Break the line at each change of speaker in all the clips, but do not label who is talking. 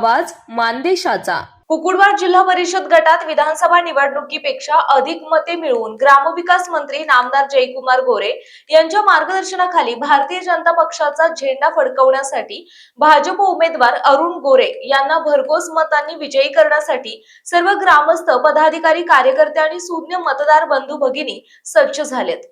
आवाज मानदेशाचा।
कुकुडवाड जिल्हा परिषद गटात विधानसभा निवडणुकीपेक्षा अधिक मते मिळवून ग्रामविकास मंत्री नामदार जयकुमार गोरे यांच्या मार्गदर्शनाखाली भारतीय जनता पक्षाचा झेंडा फडकवण्यासाठी भाजप उमेदवार अरुण गोरे यांना भरघोस मतांनी विजयी करण्यासाठी सर्व ग्रामस्थ, पदाधिकारी, कार्यकर्ते आणि शून्य मतदार बंधू भगिनी सज्ज झालेत।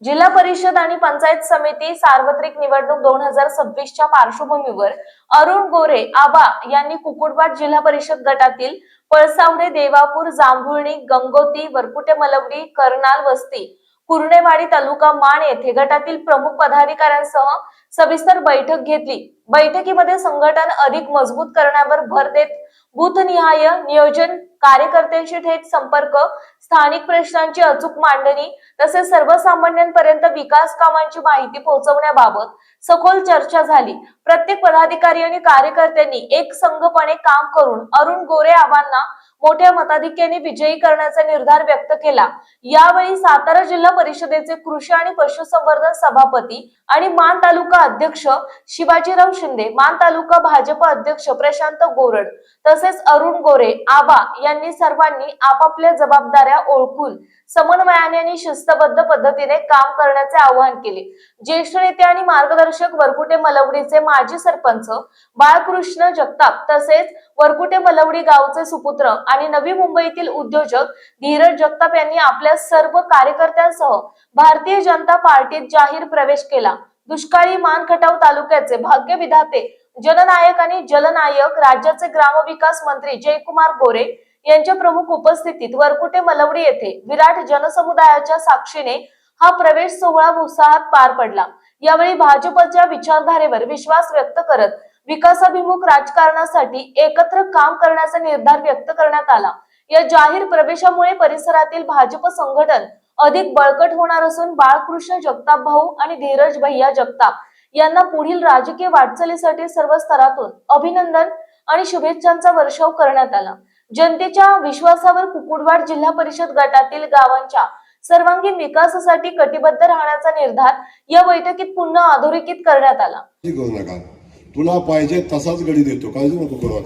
जिल्हा परिषद आणि पंचायत समिती सार्वत्रिक निवडणूक 2026च्या पार्श्वभूमीवर अरुण गोरे आबा यांनी कुकुडवाड जिल्हा परिषद गटातील पळसावडे, देवापूर, जांभुळणी, गंगोती, वरकुटे मलवडी, करनाल वस्ती, कुर्णेवाडी तालुका माण येथे गटातील प्रमुख पदाधिकाऱ्यांसह सविस्तर बैठक घेतली। बैठकीमध्ये संघटन अधिक मजबूत करण्यावर भर देत बूथनिहाय नियोजन, कार्यकर्त्यांशी थेट संपर्क, स्थानिक प्रश्नांची अचूक मांडणी तसेच सर्वसामान्यांपर्यंत विकास कामांची माहिती पोहोचवण्याबाबत सखोल चर्चा झाली। प्रत्येक पदाधिकारी आणि कार्यकर्त्यांनी एक संघपणे काम करून अरुण गोरे आबांना मोठ्या मताधिक्याने विजयी करण्याचा निर्धार व्यक्त केला। यावेळी सातारा जिल्हा परिषदेचे कृषी आणि पशुसंवर्धन सभापती आणि मान तालुका अध्यक्ष शिवाजीराव शिंदे, मान तालुका भाजप अध्यक्ष प्रशांत गोरड तसेच अरुण गोरे आबा यांनी सर्वांनी आपापल्या जबाबदाऱ्या ओळखून समन्वयाने आणि शिस्तबद्ध पद्धतीने काम करण्याचे आवाहन केले। ज्येष्ठ नेते आणि मार्गदर्शक वरकुटे मलवडीचे माजी सरपंच बाळकृष्ण जगताप तसेच वरकुटे मलवडी गावचे सुपुत्र आणि नवी मुंबईतील उद्योजक धीरज जगताप यांनी आपल्या सर्व कार्यकर्त्यांसह भारतीय जनता पार्टीत जाहीर प्रवेश केला। दुष्काळी मान खटाव तालुक्याचे भाग्य विधाते, जननायक आणि जलनायक राज्याचे ग्रामविकास मंत्री जयकुमार गोरे यांच्या प्रमुख उपस्थितीत वरकुटे मलवडी येथे विराट जनसमुदायाच्या साक्षीने हा प्रवेश सोहळा उत्साहात पार पडला। यावेळी भाजपच्या विचारधारेवर विश्वास व्यक्त करत विकासाभिमुख राजकारणासाठी एकत्र काम करण्याचा निर्धार व्यक्त करण्यात आला। या जाहीर प्रवेशामुळे परिसरातील भाजप संघटन अधिक बळकट होणार असून बाळकृष्ण जगताप भाऊ आणि धीरज भैया जगताप यांना पुढील राजकीय वाटचालीसाठी सर्व स्तरातून अभिनंदन आणि शुभेच्छांचा वर्षाव करण्यात आला। जनतेच्या विश्वासावर कुकुडवाड जिल्हा परिषद गटातील गावांच्या सर्वांगीण विकासासाठी कटिबद्ध राहण्याचा निर्धार या बैठकीत पुन्हा अधोरेखित करण्यात आला।
तुला पाहिजे तसाच गडी देतो, काळजी नको करू।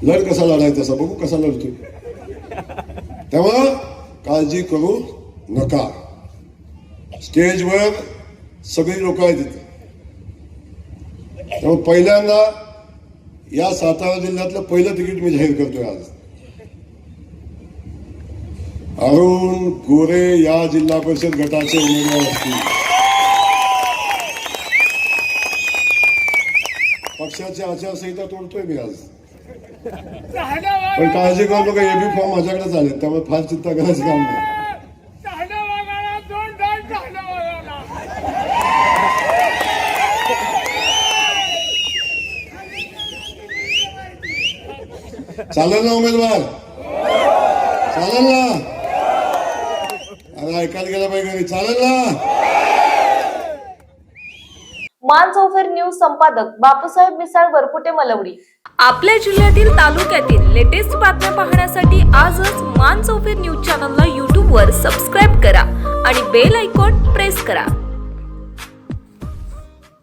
लढ कसा लढायचा तसा बघू कसा लढतो, तेव्हा काळजी करू नका। स्टेजवर सगळी लोक आहेत तिथे, तेव्हा पहिल्यांदा या सातारा जिल्ह्यातलं पहिलं तिकीट मी जाहीर करतोय आज। अरुण गोरे या जिल्हा परिषद गटाचे उमेदवार असतील। पक्षाची आचारसंहिता तोडतोय मी आज, पण काळजी करू नका, एबी फॉर्म माझ्याकडेच आले, त्यामुळे फार चिंता करायचं काम नाही। चालेल ना उमेदवार, चालेल ना, अरे ऐकायला गेला पाहिजे, चालेल ना।
मान चौफेर न्यूज संपादक बापूसाहेब मिसाळ, वरकुटे मलवडी।
आपल्या जिल्ह्यातील तालुक्यातील लेटेस्ट बातम्या पाहण्यासाठी आजच मान चौफेर न्यूज चॅनलला YouTube वर सबस्क्राईब करा आणि बेल आयकॉन प्रेस करा।